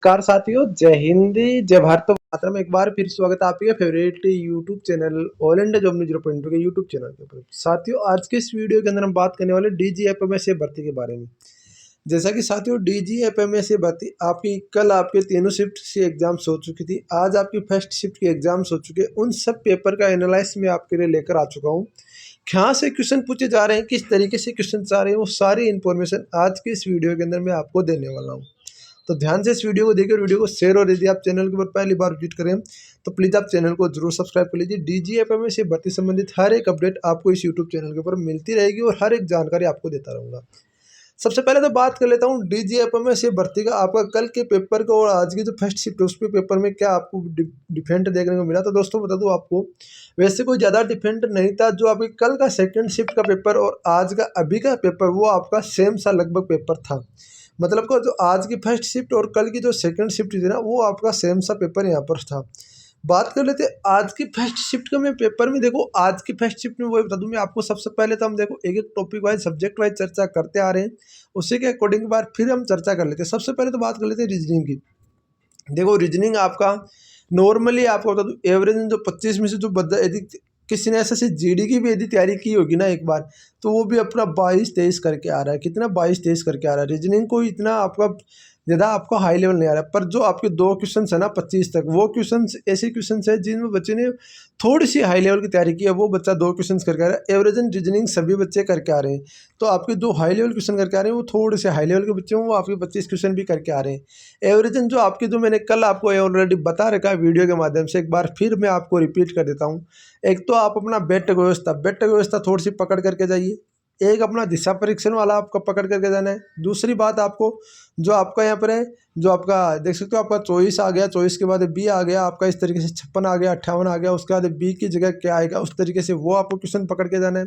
नमस्कार साथियों, जय हिंदी, जय भारत मातरम। एक बार फिर स्वागत है आपके favourite YouTube channel all India job news 0.2 के यूट्यूब चैनल के ऊपर। साथियों, आज के इस वीडियो के अंदर हम बात करने वाले डीजीएफएमएस भर्ती के बारे में। जैसा कि साथियों, डीजीएफएमएस भर्ती आपकी कल आपके तीनों शिफ्ट की एग्जाम्स हो चुकी थी, आज आपकी फर्स्ट शिफ्ट की एग्जाम्स हो चुके हैं। उन सब पेपर का एनालाइज मैं आपके लिए लेकर आ चुका हूँ। कहाँ से क्वेश्चन पूछे जा रहे हैं, किस तरीके से क्वेश्चन आ रहे हैं, वो सारी इन्फॉर्मेशन आज के इस वीडियो के अंदर मैं आपको देने वाला हूँ। तो ध्यान से इस वीडियो को देखिए, वीडियो को शेयर, और यदि आप चैनल के ऊपर पहली बार विजिट करें तो प्लीज़ आप चैनल को जरूर सब्सक्राइब कर लीजिए। डीजीएफएमएस से भर्ती संबंधित हर एक अपडेट आपको इस यूट्यूब चैनल के ऊपर मिलती रहेगी और हर एक जानकारी आपको देता रहूँगा। सबसे पहले तो बात कर लेता हूँ डीजीएफएमएस से भर्ती का आपका कल के पेपर को और आज की जो फर्स्ट शिफ्ट है उस पे पेपर में क्या आपको डिफरेंट देखने को मिला। तो दोस्तों बता दूँ आपको, वैसे कोई ज़्यादा डिफरेंट नहीं था। जो आपके कल का सेकंड शिफ्ट का पेपर और आज का अभी का पेपर वो आपका सेम सा लगभग पेपर था। मतलब को जो आज की फर्स्ट शिफ्ट और कल की जो सेकंड शिफ्ट थी ना, वो आपका सेम सा पेपर यहाँ पर था। बात कर लेते आज की फर्स्ट शिफ्ट का। मैं पेपर में देखो, आज की फर्स्ट शिफ्ट में वही बता दूं मैं आपको। सबसे पहले तो हम देखो एक एक टॉपिक वाइज, सब्जेक्ट वाइज चर्चा करते आ रहे हैं, उसी के अकॉर्डिंग बार फिर हम चर्चा कर लेते हैं। सबसे पहले तो बात कर लेते हैं रीजनिंग की। देखो रीजनिंग आपका नॉर्मली आपको बता दूं, एवरेज जो 25 में से जो यदि किसी ने ऐसे जीडी की भी यदि तैयारी की होगी ना एक बार, तो वो भी अपना 22-23 करके आ रहा है। कितना 22-23 करके आ रहा है। रीजनिंग को इतना आपका ज़्यादा आपको हाई लेवल नहीं आ रहा है। पर जो आपके दो क्वेश्चन है ना 25 तक, वो क्वेश्चन ऐसे क्वेश्चन है जिनमें बच्चे ने थोड़ी सी हाई लेवल की तैयारी की है, वो बच्चा दो क्वेश्चन करके आ रहा है। एवरेज एंड रीजनिंग सभी बच्चे करके आ रहे हैं। तो आपके जो हाई लेवल क्वेश्चन करके आ रहे हैं वो थोड़े से हाई लेवल के बच्चे हों, वो आपके 25 क्वेश्चन भी करके आ रहे हैं। एवरेज एंड जो आपके जो मैंने कल आपको ऑलरेडी बता रखा है वीडियो के माध्यम से, एक बार फिर मैं आपको रिपीट कर देता हूँ। एक तो आप अपना बेट व्यवस्था थोड़ी सी पकड़ करके जाइए। एक अपना दिशा परीक्षण वाला आपको पकड़ करके जाना है। दूसरी बात आपको जो आपका यहाँ पर है, जो आपका देख सकते हो आपका 24 आ गया, 24 के बाद बी आ गया आपका, इस तरीके से 56 आ गया, 58 आ गया, उसके बाद बी की जगह क्या आएगा, उस तरीके से वो आपको क्वेश्चन पकड़ के जाना है।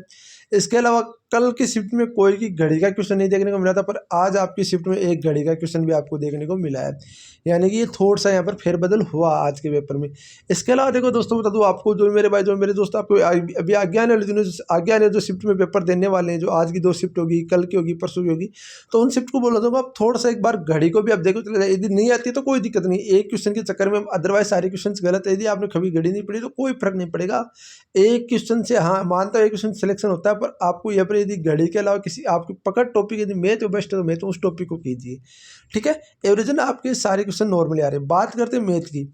इसके अलावा कल की शिफ्ट में कोई की घड़ी का क्वेश्चन नहीं देखने को मिला था, पर आज आपकी शिफ्ट में एक घड़ी का क्वेश्चन भी आपको देखने को मिला है। यानी कि ये थोड़ा सा यहाँ पर फेरबदल हुआ आज के पेपर में। इसके अलावा देखो दोस्तों, बता दूँ आपको, जो मेरे भाई, जो मेरे दोस्त आपको अभी आगे आने वाले जो शिफ्ट में पेपर देने वाले हैं, जो आज की 2 शिफ्ट होगी, कल की होगी, परसों की होगी, तो उन शिफ्ट को बोला दूंगा आप थोड़ा सा एक बार घड़ी को भी आप देखो चले जाए। यदि नहीं आती तो कोई दिक्कत नहीं, एक क्वेश्चन के चक्कर में अदरवाइज सारे क्वेश्चन गलत है। यदि आपने कभी घड़ी नहीं पढ़ी तो कोई फर्क नहीं पड़ेगा। एक क्वेश्चन से, हाँ मानता हूँ एक क्वेश्चन सिलेक्शन होता है, पर आपको यहाँ पर यदि घड़ी के अलावा किसी आपकी पकड़ टॉपिक यदि मैथ तो बेस्ट है, तो मैथ उस टॉपिक को कीजिए। ठीक है। एवरेज ना आपके सारे क्वेश्चन नॉर्मली आ रहे हैं। बात करते हैं मैथ की।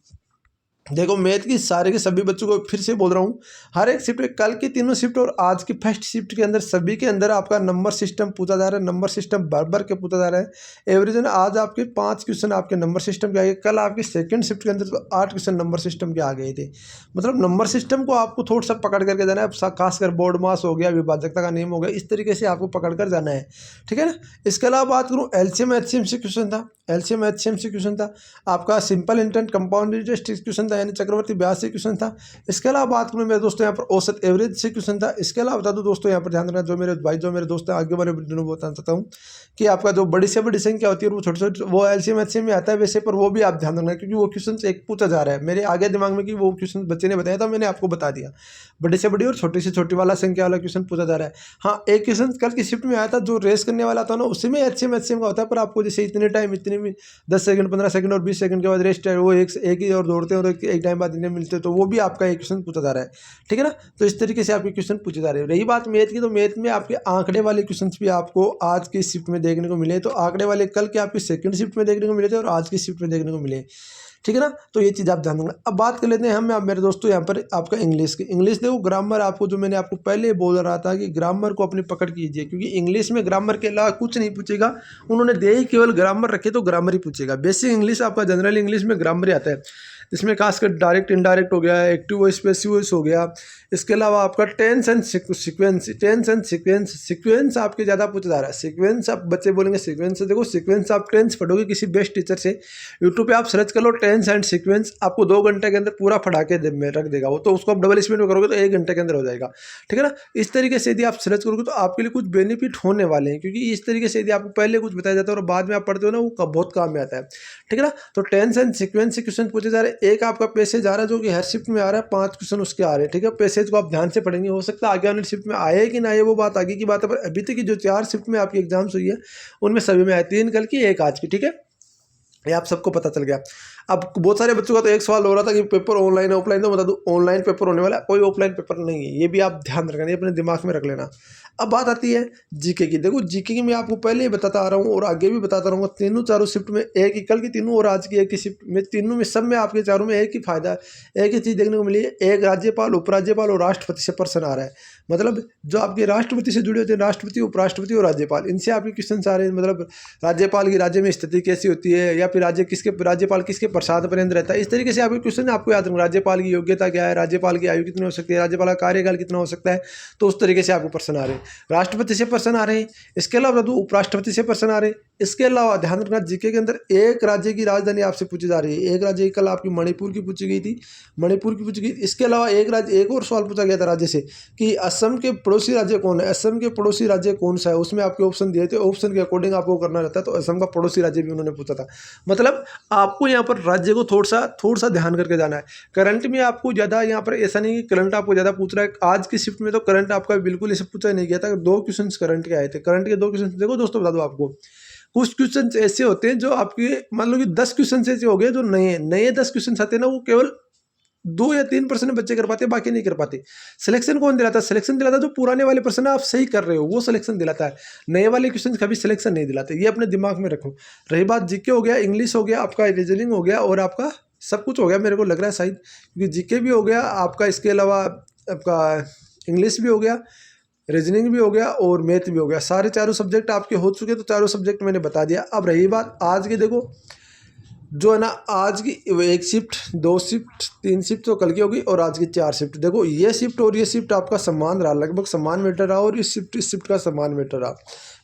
देखो मैथ की सारे के सभी बच्चों को फिर से बोल रहा हूँ, हर एक शिफ्ट, कल की तीनों शिफ्ट और आज की फर्स्ट शिफ्ट के अंदर सभी के अंदर आपका नंबर सिस्टम पूछा जा रहा है। नंबर सिस्टम भर के पूछा जा रहा है। एवरेज में आज आपके 5 क्वेश्चन आपके नंबर सिस्टम के आ गए। कल आपकी सेकंड शिफ्ट के अंदर तो 8 क्वेश्चन नंबर सिस्टम के आ गए थे। मतलब नंबर सिस्टम को आपको थोड़ा सा पकड़ करके जाना है। खासकर बोर्ड मास हो गया, विभाजकता का नियम हो गया, इस तरीके से आपको पकड़ कर जाना है। ठीक है ना। इसके अलावा बात करूँ, एलसीएम एचसीएम से क्वेश्चन था। एलसीएम एचसीएम से क्वेश्चन था आपका। Simple intent compound interest question था, यानी चक्रवर्ती ब्याज से क्वेश्चन था। इसके अलावा बात करूँ मेरे दोस्तों, यहाँ पर औसत एवरेज से क्वेश्चन था। इसके अलावा बता दूं दोस्तों, यहाँ पर ध्यान रखना, जो मेरे भाई, जो मेरे दोस्त हैं, आगे वाले वीडियो में बताना चाहता हूँ कि आपका जो बड़ी से बड़ी संख्या होती है वो छोटे छोटे, वो एलसीएम एचसीएम में आता है वैसे, पर वो भी आप ध्यान रखना, क्योंकि वो क्वेश्चन एक पूछा जा रहा है। मेरे आगे दिमाग में कि वो क्वेश्चन बच्चे ने बताया था, मैंने आपको बता दिया। बड़ी से बड़ी और छोटी से छोटी वाला संख्या वाला क्वेश्चन पूछा जा रहा है। हाँ, एक क्वेश्चन कल की शिफ्ट में आया था जो रेस करने वाला था ना, उसी में एचसीएम एचसीएम का होता है, पर आपको जैसे इतने टाइम, इतने में 10 सेकंड, 15 सेकंड और 20 सेकंड के बाद रेस्ट है, वो एक ही और दौड़ते हैं और एक टाइम बाद इन्हें मिलते हैं, तो वो भी आपका एक क्वेश्चन पूछा जा रहा है। ठीक है ना। तो इस तरीके से आपके क्वेश्चन पूछे जा रहे हैं। रही बात मैथ की, तो मैथ में आपके आंकड़े वाले क्वेश्चन भी आपको आज की शिफ्ट में देखने को मिले। तो आंकड़े वाले कल के आपकी सेकंड शिफ्ट में देखने को मिले थे और आज की शिफ्ट में देखने को मिले। ठीक है ना। तो ये चीज़ आप ध्यान देंगे। अब बात कर लेते हैं हम, मेरे दोस्तों, यहाँ पर आपका इंग्लिश की। इंग्लिश देखो, ग्रामर आपको, जो मैंने आपको पहले बोल रहा था कि ग्रामर को अपनी पकड़ कीजिए, क्योंकि इंग्लिश में ग्रामर के अलावा कुछ नहीं पूछेगा। उन्होंने दे ही केवल ग्रामर रखे, तो ग्रामर ही पूछेगा। बेसिक इंग्लिश आपका, जनरल इंग्लिश में ग्रामर ही आता है, इसमें खासकर डायरेक्ट इनडायरेक्ट हो गया, एक्टिव वॉइस पैसिव वॉइस हो गया। इसके अलावा आपका टेंस एंड सीक्वेंस आपके ज़्यादा पूछा जा रहा है। सीक्वेंस आप बच्चे बोलेंगे सीक्वेंस से, देखो सीक्वेंस आप टेंस पढ़ोगे किसी बेस्ट टीचर से, यूट्यूब पे आप सर्च कर लो टेंस एंड सीक्वेंस, आपको 2 घंटे के अंदर पूरा पढ़ा के रख देगा वो। तो उसको आप डबल स्पीड में करोगे तो 1 घंटे के अंदर हो जाएगा। ठीक है ना। इस तरीके से यदि आप सर्च करोगे तो आपके लिए कुछ बेनिफिट होने वाले हैं, क्योंकि इस तरीके से यदि आपको पहले कुछ बताया जाता है और बाद में आप पढ़ते हो ना, वो बहुत काम में आता है। ठीक है ना। तो टेंस एंड सीक्वेंस से क्वेश्चन पूछे जा रहे हैं। एक आपका पैसेज आ रहा है जो कि हर शिफ्ट में आ रहा है, 5 क्वेश्चन उसके आ रहे हैं। ठीक है। पैसेज को आप ध्यान से पढ़ेंगे, हो सकता है आगे आने शिफ्ट में आए कि ना आए, वो बात आगे की बात है, पर अभी तक की जो 4 शिफ्ट में आपकी एग्जाम्स हुई है उनमें सभी में आए, 3 कल की, 1 आज की। ठीक है। ये आप सबको पता चल गया। अब बहुत सारे बच्चों का तो एक सवाल हो रहा था कि पेपर ऑनलाइन है ऑफलाइन, तो बता दूं ऑनलाइन पेपर होने वाला है, कोई ऑफलाइन पेपर नहीं है, ये भी आप ध्यान रखना, ये अपने दिमाग में रख लेना। अब बात आती है जीके की। देखो जीके की मैं आपको पहले ही बताता आ रहा हूँ और आगे भी बताता रहूँगा, तीनों चारों शिफ्ट में एक ही, कल की तीनों और आज की एक ही शिफ्ट में, तीनों में सब में आपके चारों में एक ही फायदा है, एक ही चीज़ देखने को मिली है, एक राज्यपाल, उपराज्यपाल और राष्ट्रपति से प्रश्न आ रहा है। मतलब जो आपके राष्ट्रपति से जुड़े होते हैं, राष्ट्रपति, उपराष्ट्रपति और राज्यपाल, इनसे आपके क्वेश्चन आ रहे हैं। मतलब राज्यपाल की राज्य में स्थिति कैसी होती है, या फिर राज्यपाल किसके प्रसाद पर्यंत रहता है, इस तरीके से आपके क्वेश्चन आपको याद रखना। राज्यपाल की योग्यता क्या है, राज्यपाल की आयु कितनी हो सकती है, राज्यपाल का कार्यकाल कितना हो सकता है, तो उस तरीके से आपको प्रश्न आ रहे हैं। राष्ट्रपति से प्रश्न आ रहे हैं, इसके अलावा उपराष्ट्रपति से प्रश्न आ रहे हैं। इसके अलावा ध्यान रखना जीके के अंदर एक राज्य की राजधानी आपसे पूछी जा रही है। एक राज्य की कल आपकी मणिपुर की पूछी गई थी, मणिपुर की पूछी गई। इसके अलावा एक और सवाल पूछा गया था राज्य से कि असम के पड़ोसी राज्य कौन है, असम के पड़ोसी राज्य कौन सा है, उसमें आपके ऑप्शन दिए थे, ऑप्शन के अकॉर्डिंग आपको करना रहता है। तो असम का पड़ोसी राज्य भी उन्होंने पूछा था। मतलब आपको यहाँ पर राज्य को थोड़ा सा ध्यान करके जाना है। करंट में आपको ज़्यादा यहाँ पर ऐसा नहीं कि करंट आपको ज़्यादा पूछ रहा है। आज की शिफ्ट में तो करंट आपका बिल्कुल ऐसे पूछा नहीं गया था। 2 क्वेश्चन करंट के आए थे। करंट के 2 क्वेश्चन देखो दोस्तों, बता दो आपको, कुछ क्वेश्चन ऐसे होते हैं जो आपके, मान लो कि 10 क्वेश्चन ऐसे हो गए जो नए 10 क्वेश्चन आते हैं ना, वो केवल 2 या 3% बच्चे कर पाते, बाकी नहीं कर पाते। सिलेक्शन कौन दिलाता है? सिलेक्शन दिलाता है जो पुराने वाले प्रश्न आप सही कर रहे हो, वो सिलेक्शन दिलाता है। नए वाले क्वेश्चन कभी सिलेक्शन नहीं दिलाते, ये अपने दिमाग में रखो। रही बात जीके हो गया, इंग्लिश हो गया, आपका रीजनिंग हो गया और आपका सब कुछ हो गया, मेरे को लग रहा है शायद, क्योंकि जीके भी हो गया आपका, इसके अलावा आपका इंग्लिश भी हो गया, रीजनिंग भी हो गया और मैथ भी हो गया। सारे चारों सब्जेक्ट आपके हो चुके, तो चारों सब्जेक्ट मैंने बता दिया। अब रही बात आज की, देखो जो है ना, आज की 1 शिफ्ट, 2 शिफ्ट, 3 शिफ्ट तो कल की होगी, और आज की 4 शिफ्ट। देखो ये शिफ्ट और ये शिफ्ट आपका समान रहा, लगभग समान मीटर रहा, और इस शिफ्ट का समान मीटर रहा।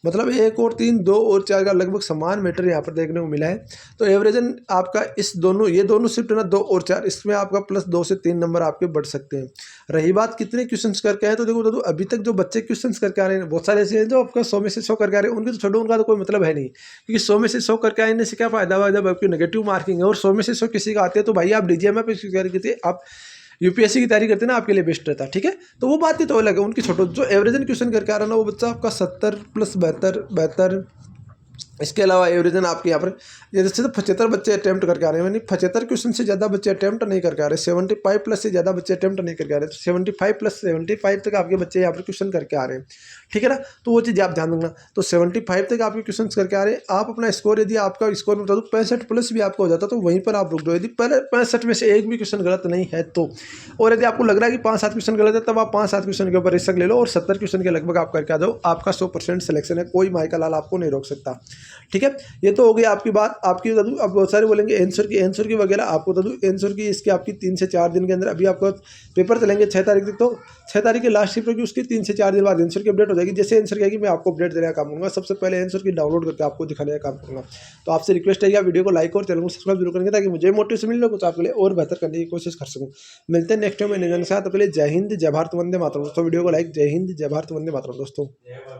मतलब 1 और 3, 2 और 4 का लगभग समान मीटर यहाँ पर देखने को मिला है। तो एवरेजन आपका ये दोनों शिफ्ट है ना, 2 और 4, इसमें आपका +2 से 3 नंबर आपके बढ़ सकते हैं। रही बात कितने क्वेश्चन करके आए, तो देखो अभी तक जो बच्चे क्वेश्चन करके आ रहे हैं, बहुत सारे ऐसे हैं जो आपका 100 में से 100 करके आ रहे हैं, उनके तो छोड़ो, उनका तो कोई मतलब है नहीं, क्योंकि 100 में से 100 करके आने से क्या फायदा हुआ जब आपकी नेगेटिव मार्किंग है। और 100 में से 100 किसी का आते हैं, तो भाई आप डीजीएमए पे तैयारी करते, आप यूपीएससी की तैयारी करते हैं ना, आपके लिए बेस्ट रहता है। ठीक है, तो वो बात ही तो अलग है, उनकी छोटो। जो एवरेजन क्वेश्चन करके आ रहा है ना, वो बच्चा आपका 70 + 72। इसके अलावा एवरेजन आपके यहाँ पर जैसे तो 75 बच्चे अटैम्प्ट करके आ रहे हैं, यानी 75 क्वेश्चन से ज़्यादा बच्चे अटैम्प्ट नहीं करके आ रहे, 75+ से ज़्यादा बच्चे अटैम्प्ट नहीं करके आ रहे, तो 75 + 75 तक आपके बच्चे यहाँ पर क्वेश्चन करके आ रहे हैं। ठीक है ना, तो वो चीज़ आप ध्यान रखना। तो 75 तक आपके क्वेश्चन करके आ रहे हैं। आप अपना स्कोर, यदि आपका स्कोर में बता दूँ 65+ भी आपको हो जाता, तो वहीं पर आप रुक दो। यदि पहले 65 में से एक भी क्वेश्चन गलत नहीं है तो, और यदि आपको लग रहा है कि 5-7 क्वेश्चन गलत है, तब आप 5-7 क्वेश्चन के ऊपर रिस्क ले लो और 70 क्वेश्चन के लगभग आप करके आ जाओ। आपका 100% सिलेक्शन है, कोई माई का लाल आपको नहीं रोक सकता। ठीक है, ये तो हो गई आपकी बात। आपकी बता दूँ, अब बहुत सारे बोलेंगे आंसर की वगैरह, आपको बता दूँ आंसर की इसकी आपकी 3 से 4 दिन के अंदर, अभी आपका पेपर चलेंगे 6 तारीख तक, तो 6 तारीख की लास्ट शिफ्ट होगी, उसकी 3 से 4 दिन बाद आंसर की अपडेट हो जाएगी। जैसे आंसर आएगी मैं आपको अपडेट देने का काम करूँगा। सबसे पहले आंसर की डाउनलोड करके आपको दिखाने का काम करूँगा। तो आपसे रिक्वेस्ट है कि आप वीडियो को लाइक और चैनल को सब्सक्राइब जरूर करेंगे, ताकि मुझे मोटिवेशन मिले, कुछ आपके लिए और बेहतर करने की कोशिश कर सकूँ। मिलते हैं नेक्स्ट टाइम में नए के साथ। पहले जय हिंद, जय भारत, वंदे मातरम दोस्तों। वीडियो को लाइक, जय हिंद, जय भारत, वंदे मातरम दोस्तों।